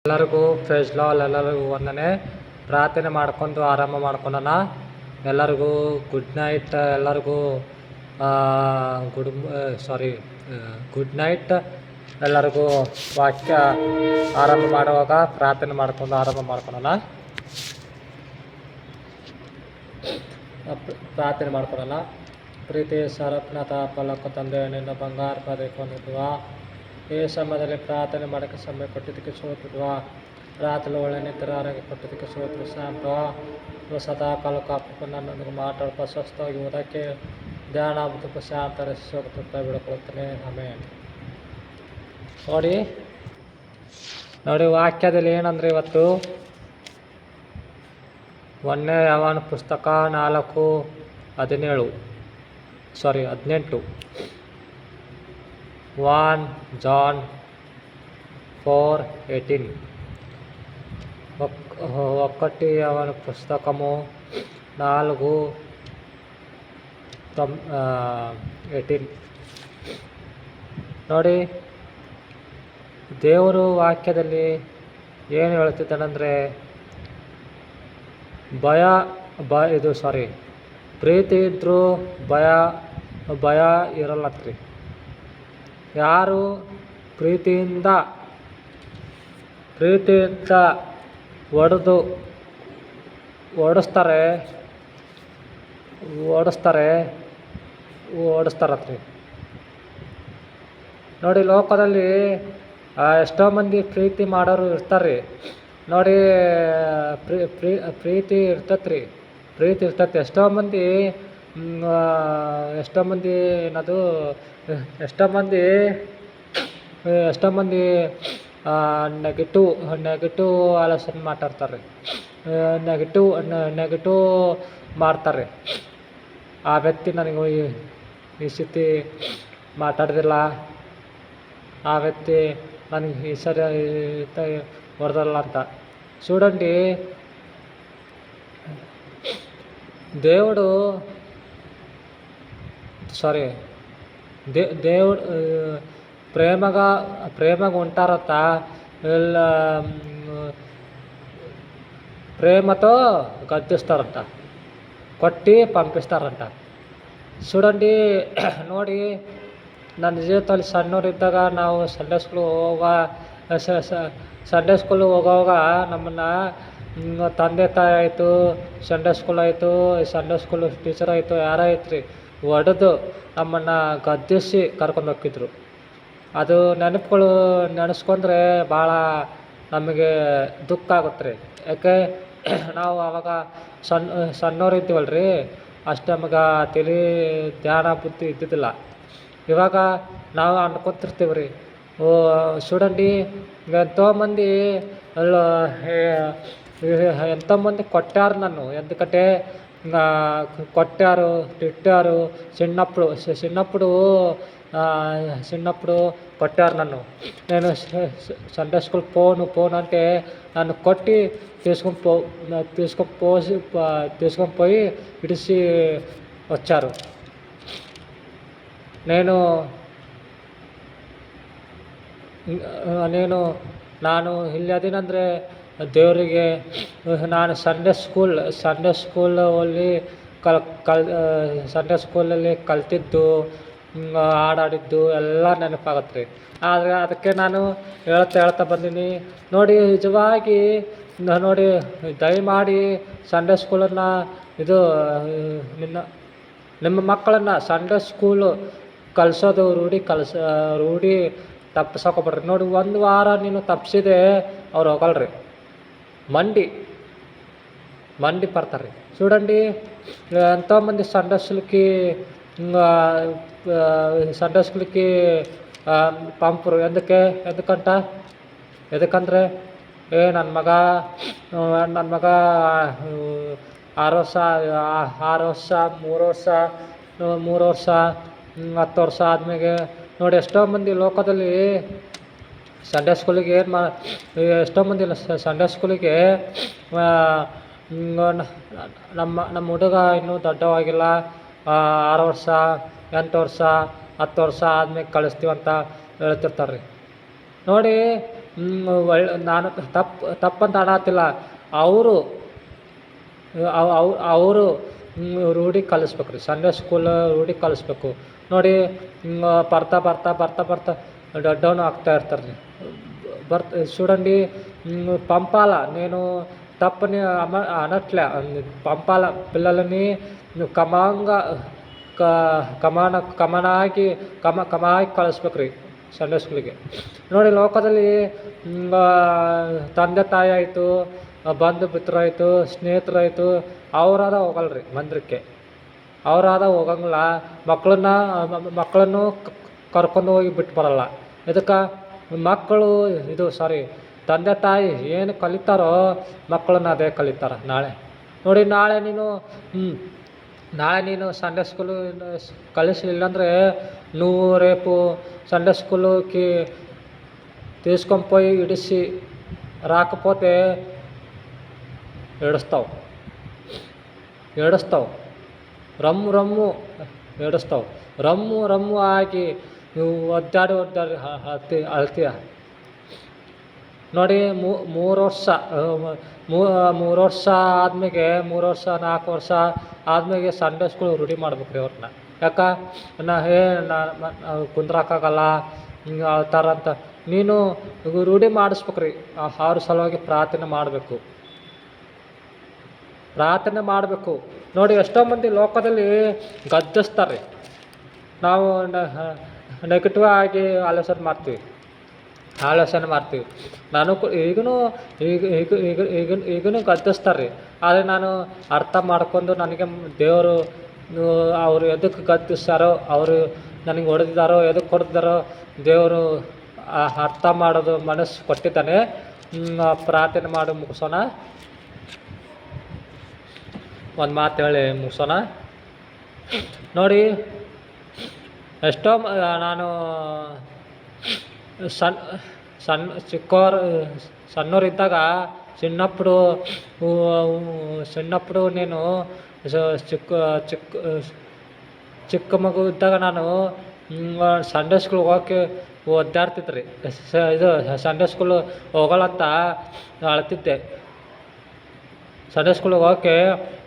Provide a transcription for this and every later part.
ಎಲ್ಲರಿಗೂ price lord. ಎಲ್ಲರಿಗೂ ವಂದನೆ. ಪ್ರಾರ್ಥನೆ ಮಾಡ್ಕೊಂಡು ಆರಂಭ ಮಾಡ್ಕೊಳ್ಳೋಣ. ಎಲ್ಲರಿಗೂ ಗುಡ್ ನೈಟ್. ಎಲ್ಲರಿಗೂ ಗುಡ್ ನೈಟ್. ಎಲ್ಲರಿಗೂ ವಾಕ್ಯ ಆರಂಭ ಮಾಡುವಾಗ ಪ್ರಾರ್ಥನೆ ಮಾಡ್ಕೊಂಡು ಆರಂಭ ಮಾಡ್ಕೊಳ್ಳೋಣ. ಪ್ರಾರ್ಥನೆ ಮಾಡ್ಕೊಳ್ಳೋಣ. ಪ್ರೀತಿ ಸರಪ್ನತ ಪಲಕ ತಂದೆ, ನಿನ್ನ ಬಂಗಾರ ಪದಕೊಂಡಿರುವ ಈ ಸಮಯದಲ್ಲಿ ಪ್ರಾರ್ಥನೆ ಮಾಡೋಕ್ಕೆ ಸಮಯ ಕೊಟ್ಟಿದ್ದಕ್ಕೆ ಸೋತಿದ್ವ. ರಾತ್ರಿ ಒಳ್ಳೆ ನಿದ್ರೆ ಆರೋಗ್ಯ ಕೊಟ್ಟಿದ್ದಕ್ಕೆ ಸೋತಿದ್ವಿ ಶಾಂತ. ಸದಾ ಕಾಲ ಕಾಪು ನನ್ನೊಂದಿಗೆ ಮಾತಾಡ್ತಾ ಸ್ವಸ್ಥವಾಗಿ ಓದೋಕ್ಕೆ ಧ್ಯಾನ ಆಗ್ಬಿಟ್ಟು ಶಾಂತ ಹೋಗ್ತಾ ಬಿಡ್ಕೊಳ್ತೇನೆ. ಆಮೇಲೆ ನೋಡಿ ವಾಕ್ಯದಲ್ಲಿ ಏನಂದರೆ ಇವತ್ತು 1ನೇ ಯೋಹಾನ ಪುಸ್ತಕ 4:18 1 John 4:18 1 ಯೋಹಾನ పుస్తకము 4:18 ನೋಡಿ, ದೇವರು ವಾಕ್ಯದಲ್ಲಿ ಏನು ಹೇಳ್ತಿದ್ದಾನಂದರೆ ಪ್ರೀತಿ ಇದ್ದರೂ ಭಯ ಇರಲ್ಲತ್ರಿ. ಯಾರು ಪ್ರೀತಿಯಿಂದ ಓಡಿಸ್ತಾರತ್ರಿ. ನೋಡಿ, ಲೋಕದಲ್ಲಿ ಎಷ್ಟೋ ಮಂದಿ ಪ್ರೀತಿ ಮಾಡೋರು ಇರ್ತಾರೆ. ನೋಡಿ, ಪ್ರೀತಿ ಇರ್ತೈತೆ. ಎಷ್ಟೋ ಮಂದಿ ನೆಗೆಟಿವ್ ಆಲೋಚನೆ ಮಾತಾಡ್ತಾರೆ. ನೆಗೆಟಿವ್ ಮಾಡ್ತಾರೆ. ಆ ವ್ಯಕ್ತಿ ನನಗೆ ಈ ಸ್ಥಿತಿ ಮಾತಾಡೋದಿಲ್ಲ, ಆ ವ್ಯಕ್ತಿ ನನಗೆ ಈ ಸರಿ ಹೊಡೆದಲ್ಲ ಅಂತ. చూడండి, దేవుడు ప్రేమగా ఉంటారట. వీళ్ళ ప్రేమతో గద్దిస్తారంట, కొట్టి పంపిస్తారంట. చూడండి, ನೋಡಿ, ನನ್ನ ಜೀವಿತದಲ್ಲಿ ಸಣ್ಣವರಿದ್ದಾಗ ನಾವು ಸಂಡೇ ಸ್ಕೂಲ್ ಹೋಗೋವಾಗ ನಮ್ಮನ್ನು ತಂದೆ ತಾಯಿ ಆಯಿತು, ಸಂಡೇ ಸ್ಕೂಲ್ ಆಯಿತು, ಸಂಡೇ ಸ್ಕೂಲ್ ಟೀಚರ್ ಆಯಿತು, ಯಾರಾಯ್ತು ರೀ, ಹೊಡೆದು ನಮ್ಮನ್ನು ಗದ್ದಿಸಿ ಕರ್ಕೊಂಡು ಹೋಗ್ತಿದ್ರು. ಅದು ನೆನೆಸ್ಕೊಂಡ್ರೆ ಭಾಳ ನಮಗೆ ದುಃಖ ಆಗುತ್ತೆ ರೀ. ಯಾಕೆ ನಾವು ಆವಾಗ ಸಣ್ಣವ್ರು ಇದ್ದೀವಲ್ಲ ರೀ, ಅಷ್ಟು ನಮಗೆ ತಲೆ ಧ್ಯಾನ ಬುದ್ಧಿ ಇದ್ದಿದ್ದಿಲ್ಲ. ಇವಾಗ ನಾವು ಅನ್ಕೊತಿರ್ತೀವಿ ರೀ, చూడండి, ఎంతోమంది కొట్టారు నన్ను. ఎందుకంటే కొట్టారు, తిట్టారు. చిన్నప్పుడు కొట్టారు నన్ను. నేను సండే స్కూల్ పోను అంటే నన్ను కొట్టి తీసుకొని పోయి ఇడిసి వచ్చారు. ನಾನು ಇಲ್ಲಿ ಅದೇನಂದರೆ ದೇವರಿಗೆ ನಾನು ಸಂಡೇ ಸ್ಕೂಲಲ್ಲಿ ಸಂಡೇ ಸ್ಕೂಲಲ್ಲಿ ಕಲ್ತಿದ್ದು, ಆಡಿದ್ದು ಎಲ್ಲ ನೆನಪಾಗತ್ತೆ ರೀ. ಆದರೆ ಅದಕ್ಕೆ ನಾನು ಹೇಳ್ತಾ ಬಂದೀನಿ. ನೋಡಿ, ನಿಜವಾಗಿ ನೋಡಿ, ದಯಮಾಡಿ ಸಂಡೇ ಸ್ಕೂಲನ್ನು ನಿಮ್ಮ ಮಕ್ಕಳನ್ನು ಸಂಡೇ ಸ್ಕೂಲು ಕಲಿಸೋದು ರೂಢಿ ತಪ್ಪಿಸೋಕೊಬಿಡ್ರಿ. ನೋಡಿ, 1 ವಾರ ನೀನು ತಪ್ಪಿಸಿದೆ, ಅವ್ರು ಹೋಗಲ್ರಿ, ಮಂಡಿ ಬರ್ತಾರೆ. చూడండి, ఎంతోమంది సండే స్కూల్కి పంపరు. ఎందుకంದ್ರೆ ನನ್ನ ಮಗ 6 ವರ್ಷ 3 ವರ್ಷ 10 ವರ್ಷ ಆದಮೇಲೆ ನೋಡಿ, ಎಷ್ಟೋ ಮಂದಿ ಲೋಕದಲ್ಲಿ ಸಂಡೇ ಸ್ಕೂಲಿಗೆ ಎಷ್ಟೋ ಮಂದಿ ಸಂಡೇ ಸ್ಕೂಲಿಗೆ ನಮ್ಮ ಹುಡುಗ ಇನ್ನೂ ದೊಡ್ಡವಾಗಿಲ್ಲ, 6 ವರ್ಷ 8 ವರ್ಷ 10 ವರ್ಷ ಆದ್ಮೇಲೆ ಕಳಿಸ್ತೀವಂತ ಹೇಳ್ತಿರ್ತಾರೆ ರೀ. ನೋಡಿ, ನಾನು ತಪ್ಪಂತ ಆಡತ್ತಿಲ್ಲ. ಅವರು ಅವರು ರೂಢಿ ಕಲಿಸ್ಬೇಕು ರೀ. ಸಂಡೇ ಸ್ಕೂಲ್ ರೂಢಿ ಕಲಿಸ್ಬೇಕು ನೋಡಿ. ಬರ್ತಾ ಬರ್ತಾ ಬರ್ತಾ ಬರ್ತಾ ದೊಡ್ಡವನು ಆಗ್ತಾ ಇರ್ತಾರೆ ರೀ. చూడండి, పంపాల నేను తప్పని అనట్లే. పంపాల పిల్లలని కమాంగా ಕಮಾಗಿ ಕಳಿಸ್ಬೇಕು ರೀ ಸಂಡೇ ಸ್ಕೂಲಿಗೆ. ನೋಡಿ, ಲೋಕದಲ್ಲಿ ತಂದೆ ತಾಯಿ ಆಯಿತು, ಬಂಧು ಮಿತ್ರರಾಯಿತು, ಸ್ನೇಹಿತರಾಯಿತು, ಅವರಾದ ಹೋಗಲ್ರಿ ಮಂದಿರಕ್ಕೆ. ಅವರಾದ ಹೋಗಂಗಿಲ್ಲ. ಮಕ್ಕಳನ್ನು ಕರ್ಕೊಂಡು ಹೋಗಿ ಬಿಟ್ಟು ಬರಲ್ಲ. ಇದಕ್ಕೆ ಮಕ್ಕಳು ತಂದೆ ತಾಯಿ ಏನು ಕಲಿತಾರೋ ಮಕ್ಕಳನ್ನ ಅದೇ ಕಲಿತಾರೆ ನಾಳೆ. ನೋಡಿ, ನಾಳೆ ನೀನು ಸಂಡೇ ಸ್ಕೂಲು ಕಲಿಸಲಿಲ್ಲ ಅಂದರೆ నువ్వు రేపు సండే స్కూలుకి తీసుకొని పోయి ఇడిసి రాకపోతే ఏడుస్తావు. రమ్ము ఏడుస్తావు. రమ్ము ಆಗಿ ನೀವು ಒದ್ದಾಡಿ ಅಳ್ತೀಯ. ನೋಡಿ, 3 ವರ್ಷ ಆದ್ಮೇಲೆ 3 ವರ್ಷ 4 ವರ್ಷ ಆದ್ಮೇಲೆ ಸಂಡೇ ಸ್ಕೂಲ್ ರೂಢಿ ಮಾಡ್ಬೇಕು ರೀ ಅವ್ರನ್ನ. ಯಾಕೆ ಕುಂದ್ರಾಕಾಗಲ್ಲ, ಹಿಂಗೆ ಅಳ್ತಾರಂತ. ನೀನು ರೂಢಿ ಮಾಡಿಸ್ಬೇಕ್ರಿ. ಅವ್ರ ಸಲುವಾಗಿ ಪ್ರಾರ್ಥನೆ ಮಾಡಬೇಕು. ನೋಡಿ, ಎಷ್ಟೋ ಮಂದಿ ಲೋಕದಲ್ಲಿ ಗದ್ದಿಸ್ತಾರೆ. ನಾವು ನೆಗೆಟಿವ್ ಆಗಿ ಆಲೋಚನೆ ಮಾಡ್ತೀವಿ. ನಾನು ಈಗಲೂ ಗದ್ದಿಸ್ತಾರೆ ರೀ. ಆದರೆ ನಾನು ಅರ್ಥ ಮಾಡ್ಕೊಂಡು ನನಗೆ ದೇವರು ಅವರು ಎದಕ್ಕೆ ಗದ್ದಿಸ್ತಾರೋ, ಅವರು ನನಗೆ ಹೊಡೆದಿದ್ದಾರೋ, ಎದಕ್ಕೆ ಹೊಡೆದಿದ್ದಾರೋ ದೇವರು ಅರ್ಥ ಮಾಡೋದು ಮನಸ್ಸು ಕೊಟ್ಟಿದ್ದಾನೆ. ಪ್ರಾರ್ಥನೆ ಮಾಡಿ ಮುಗಿಸೋಣ. ಒಂದು ಮಾತು ಹೇಳಿ ಮುಗಿಸೋಣ. ನೋಡಿ, ಎಷ್ಟೋ ನಾನು సన్నోరిద్దాక చిన్నప్పుడు నేను ಚಿಕ್ಕ ಮಗು ಇದ್ದಾಗ ನಾನು ಸಂಡೇ ಸ್ಕೂಲ್ಗೆ ಹೋಗೋಕ್ಕೆ ಒದ್ದಾಡ್ತಿದ್ದೆ. ಇದು ಸಂಡೇ ಸ್ಕೂಲ್ ಹೋಗಲ್ಲಂತ ಅಳ್ತಿದ್ದೆ. ಸಂಡೇ ಸ್ಕೂಲಿಗೆ ಹೋಗೋಕ್ಕೆ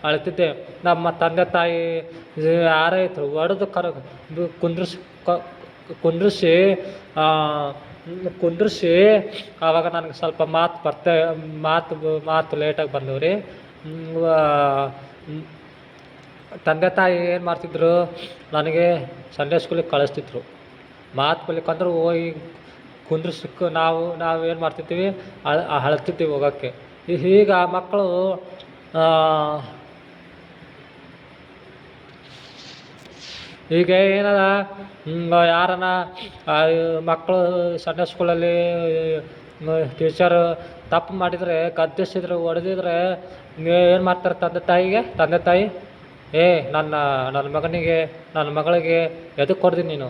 ಅಳ್ತಿದ್ದೆ. ನಮ್ಮ ತಂದೆ ತಾಯಿ ಯಾರೇ ಇದ್ರು ಹೊಡೆದು ಕುಂದ್ರಿಸಿ ಆವಾಗ ನನಗೆ ಸ್ವಲ್ಪ ಮಾತು ಲೇಟಾಗಿ ಬಂದವು ರೀ. ತಂದೆ ತಾಯಿ ಏನು ಮಾಡ್ತಿದ್ರು, ನನಗೆ ಸಂಡೇ ಸ್ಕೂಲಿಗೆ ಕಳಿಸ್ತಿದ್ರು. ಮಾತು ಕಲಿಕಂದ್ರೆ ಹೋಗಿ ಕುಂದ್ರಿಸಕ್ಕೆ ನಾವು ಏನು ಮಾಡ್ತಿರ್ತೀವಿ, ಅಳ್ತಿರ್ತೀವಿ ಹೋಗೋಕ್ಕೆ. ಈಗ ಮಕ್ಕಳು ಈಗ ಏನದ, ಯಾರನ್ನ ಮಕ್ಕಳು ಸಂಡೇ ಸ್ಕೂಲಲ್ಲಿ ಟೀಚರ್ ತಪ್ಪು ಮಾಡಿದರೆ, ಗದ್ದಿಸಿದ್ರೆ, ಹೊಡೆದಿದ್ರೆ ಏನು ಮಾಡ್ತಾರೆ ತಂದೆ ತಾಯಿ ನನ್ನ ಮಗನಿಗೆ ನನ್ನ ಮಗಳಿಗೆ ಎದಕ್ಕೆ ಹೊಡೆದಿ ನೀನು,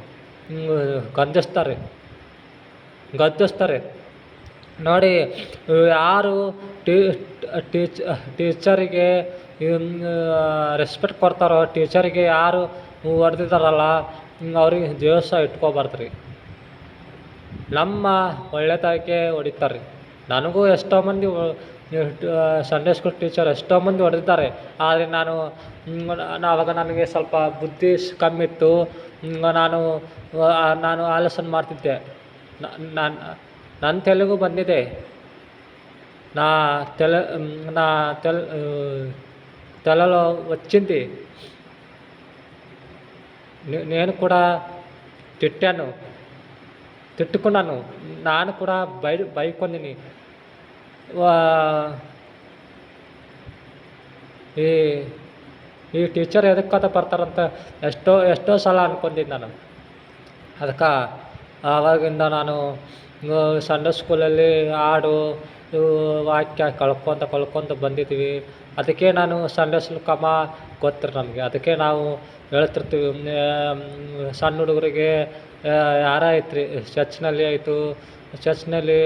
ಗದ್ದಿಸ್ತಾರೆ. ನೋಡಿ, ಯಾರು ಟೀಚರಿಗೆ ರೆಸ್ಪೆಕ್ಟ್ ಕೊಡ್ತಾರೋ, ಟೀಚರಿಗೆ ಯಾರು ಹೊಡೆದಿದ್ದಾರಲ್ಲ ಅವ್ರಿಗೆ ದ್ವೇಷ ಇಟ್ಕೋಬಾರ್ದು ರೀ. ನಮ್ಮ ಒಳ್ಳೆತನಕ್ಕೆ ಹೊಡಿತಾರೆ. ನನಗೂ ಎಷ್ಟೋ ಮಂದಿ ಸಂಡೇ ಸ್ಕೂಲ್ ಟೀಚರ್ ಎಷ್ಟೋ ಮಂದಿ ಹೊಡೆದಿದ್ದಾರೆ. ಆದರೆ ಆವಾಗ ನನಗೆ ಸ್ವಲ್ಪ ಬುದ್ಧಿ ಕಮ್ಮಿತ್ತು. ನಾನು ಆಲೋಚನೆ ಮಾಡ್ತಿದ್ದೆ. ನನ್ನ ತೆಲುಗು ಬಂದಿದೆ. తెలలో వచ్చింది. నేను కూడా తిట్టుకున్నాను. ನಾನು ಕೂಡ ಬೈಕೊಂಡಿನಿ. ಈ ಟೀಚರ್ ಎದಕ್ಕಂತ ಬರ್ತಾರಂತ ಎಷ್ಟೋ ಸಲ ಅನ್ಕೊಂಡಿದ್ದೆ ನಾನು. ಅದಕ್ಕೆ ಆವಾಗಿಂದ ನಾನು ಸಂಡೇ ಸ್ಕೂಲಲ್ಲಿ ಹಾಡು ವಾಕ್ಯ ಕಳ್ಕೊತ ಬಂದಿದ್ದೀವಿ. ಅದಕ್ಕೆ ನಾನು ಸಂಡೇ ಸ್ಕೂಲ್ ಗೊತ್ತಿರಿ ನಮಗೆ. ಅದಕ್ಕೆ ನಾವು ಹೇಳ್ತಿರ್ತೀವಿ, ಸಣ್ಣ ಹುಡುಗರಿಗೆ ಯಾರಾಯ್ತು ರೀ ಚರ್ಚ್ನಲ್ಲಿ ಆಯಿತು, ಚರ್ಚ್ನಲ್ಲಿ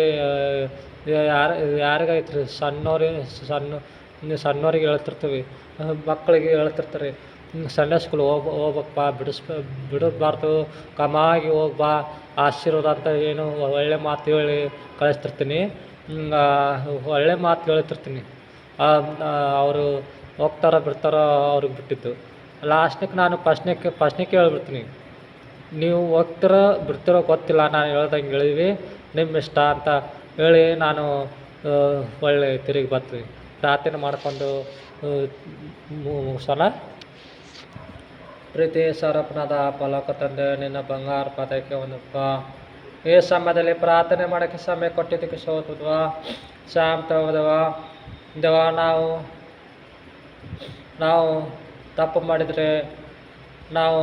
ಯಾರಿಗಾಯ್ತು ರೀ ಸಣ್ಣವ್ರಿಗೆ ಹೇಳ್ತಿರ್ತೀವಿ, ಮಕ್ಕಳಿಗೆ ಹೇಳ್ತಿರ್ತಾರೆ, ಸಂಡೇ ಸ್ಕೂಲ್ ಹೋಗ್ಬೇಕಪ್ಪ, ಬಿಡಬಾರ್ದು, ಕಮಾಗಿ ಹೋಗ್ಬಾ ಆಶೀರ್ವಾದ ಅಂತ ಏನು ಒಳ್ಳೆ ಮಾತು ಹೇಳಿ ಕಳಿಸ್ತಿರ್ತೀನಿ. ಒಳ್ಳೆ ಮಾತು ಹೇಳ್ತಿರ್ತೀನಿ. ಅವರು ಹೋಗ್ತಾರೋ ಬಿಡ್ತಾರೋ ಅವ್ರಿಗೆ ಬಿಟ್ಟಿದ್ದು. ಲಾಸ್ಟಿಗೆ ನಾನು ಫಸ್ಟ್ನೇಗೆ ಹೇಳ್ಬಿಡ್ತೀನಿ, ನೀವು ಹೋಗ್ತಿರೋ ಬಿಡ್ತಿರೋ ಗೊತ್ತಿಲ್ಲ, ನಾನು ಹೇಳ್ದಂಗೆ ಹೇಳಿವಿ, ನಿಮ್ಮ ಇಷ್ಟ ಅಂತ ಹೇಳಿ ನಾನು ಒಳ್ಳೆ ತಿರುಗಿ ಬರ್ತೀನಿ. ಪ್ರಾರ್ಥನೆ ಮಾಡ್ಕೊಂಡು ಮುಗಿಸೋಣ. ಪ್ರೀತಿ ಸ್ವರೂಪನಾದ ಪಲಕ ತಂದೆ, ನಿನ್ನ ಬಂಗಾರ ಪದಕ್ಕೆ ಒಂದಪ್ಪ. ಈ ಸಮಯದಲ್ಲಿ ಪ್ರಾರ್ಥನೆ ಮಾಡೋಕ್ಕೆ ಸಮಯ ಕೊಟ್ಟಿದ್ದಕ್ಕೆ ಸೋತದ್ವ, ಶಾಂತವದವ ದೇವ. ನಾವು ತಪ್ಪು ಮಾಡಿದರೆ, ನಾವು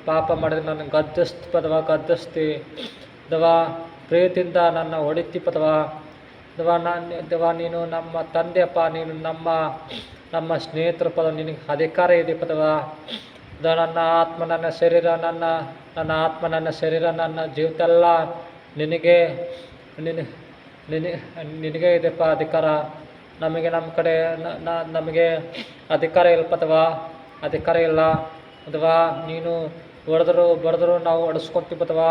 ಪಾಪ ಮಾಡಿದರೆ ನನ್ನ ಗದ್ದಿಸ್ತಿ ದೇವ. ಪ್ರೀತಿಯಿಂದ ನನ್ನ ಹೊಡಿತಿ ಪದವ ದೇವ. ನೀನು ನಮ್ಮ ತಂದೆಯಪ್ಪ, ನೀನು ನಮ್ಮ ಸ್ನೇಹಿತರ ಪದ, ನಿನಗೆ ಅಧಿಕಾರ ಇದೆ ಪದವ. ನನ್ನ ಆತ್ಮ ನನ್ನ ಶರೀರ ನನ್ನ ಆತ್ಮ ನನ್ನ ಶರೀರ ನನ್ನ ಜೀವಿತೆಲ್ಲ ನಿನಗೆ ಇದೆಪ್ಪ ಅಧಿಕಾರ. ನಮಗೆ ನಮ್ಮ ಕಡೆ ನಮಗೆ ಅಧಿಕಾರ ಇಲ್ಲ ಪದವಾ, ಅಧಿಕಾರ ಇಲ್ಲ ಅಥವಾ ನೀನು ಹೊಡೆದ್ರು ಬಡಿದ್ರು ನಾವು ಹೊಡೆಸ್ಕೊಂತೀವಿ ಪದವಾ,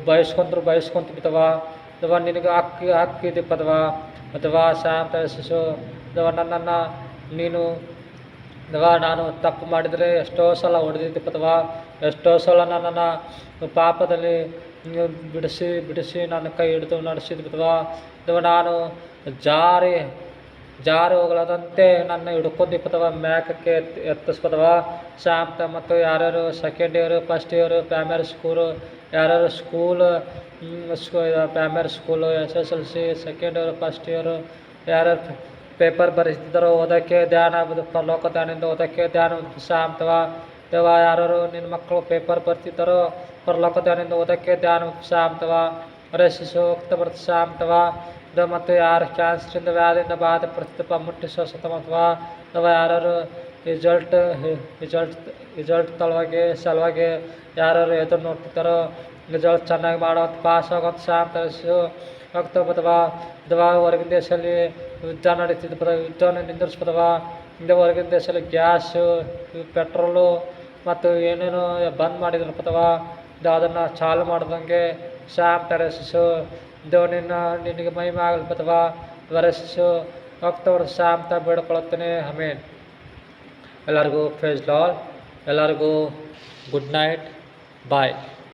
ಬಯಸ್ಕೊಂತೀವಿ ಪದವಾ. ಅಥವಾ ನಿನಗೆ ಹಾಕಿದೆ ಪದವಾ. ಅಥವಾ ಶಾಂತ ಶಿಶು ಅಥವಾ ನನ್ನನ್ನು ನೀನು ಅಥವಾ ನಾನು ತಪ್ಪು ಮಾಡಿದರೆ ಎಷ್ಟೋ ಸಲ ಹೊಡೆದಿದ್ದೆ ಪದವಾ. ಎಷ್ಟೋ ಸಲ ನನ್ನನ್ನು ಪಾಪದಲ್ಲಿ ಬಿಡಿಸಿ ನನ್ನ ಕೈ ಹಿಡಿದು ನಡೆಸಿದ ಪದವಾ. ಅಥವಾ ನಾನು ಜಾರಿ ಹೋಗಲಾದಂತೆ ನನ್ನ ಹಿಡ್ಕೊಂಡಿ ಪದವಾ, ಮ್ಯಾಕಕ್ಕೆ ಎತ್ತಿಸ್ಪದವಾ. ಶಾಂತ ಮತ್ತು ಯಾರ್ಯಾರು second year, first year, primary school, ಯಾರ್ಯಾರು primary school, SSLC, second year, first year, ಯಾರ್ಯಾರು ಪೇಪರ್ ಬರೆಸ್ತಿದ್ದಾರೋ ಓದೋಕ್ಕೆ ಧ್ಯಾನ ಆಗೋದು, ಪರಲೋಕ ಧ್ಯಾನದಿಂದ ಓದೋಕ್ಕೆ ಧ್ಯಾನ ಶಾಂತವ ದೇವ. ಯಾರು ನಿನ್ನ ಮಕ್ಕಳು ಪೇಪರ್ ಬರ್ತಿದ್ದಾರೋ ಪರಲೋಕ ಧ್ಯಾನದಿಂದ ಓದೋಕ್ಕೆ ಧ್ಯಾನ ಶಾಂತವ. ಶಿಶು ಹೋಗ್ತಾ ಬರ್ತ ಶಾಂತವ ದೇವ. ಮತ್ತು ಯಾರು ಕ್ಯಾನ್ಸರಿಂದ ವ್ಯಾಧಿಯಿಂದ ಬಾಧೆ ಪಡ್ತಿದ್ದಪ್ಪ ಮುಟ್ಟಿ ಸ್ವಸ್ಥತವ ದೇವ. ಯಾರು ರಿಸಲ್ಟ್ ಸಲುವಾಗಿ ಯಾರು ಎದುರು ನೋಡ್ತಿದ್ದಾರೋ ರಿಸಲ್ಟ್ ಚೆನ್ನಾಗಿ ಮಾಡೋದು, ಪಾಸ್ ಆಗೋದು ಶಾಂತ ಶಿಶು ಹೋಗ್ತಾ ಬದವ ದೇವ. ಹೊರಗಿನ ದೇಶದಲ್ಲಿ ಯುದ್ಧ ನಡೀತಿದ್ದು ಪದ, ಯುದ್ಧವನ್ನು ನಿಂದಿರಿಸ್ಬೋದವ. ಹಿಂದೆ ಹೊರಗಿನ ದೇಶದಲ್ಲಿ ಗ್ಯಾಸು, ಪೆಟ್ರೋಲು ಮತ್ತು ಏನೇನು ಬಂದ್ ಮಾಡಿದ್ರು ಪದವ. ಅದನ್ನು ಚಾಲು ಮಾಡ್ದಂಗೆ ಶಾಂತ ಶಿಶು ದೇವ ನಿನಗೆ ಮಹಿಮೆ ಆಗಲಿ ಪದವ. ಶಿಶು ಹೋಗ್ತವ್ರು ಶಾಂತ ಬೇಡ್ಕೊಳತ್ತೇನೆ. ಆಮೇನ್. ಎಲ್ಲರಿಗೂ ಪ್ರೈಸ್ ಲಾರ್ಡ್. ಎಲ್ಲರಿಗೂ ಗುಡ್ ನೈಟ್. ಬಾಯ್.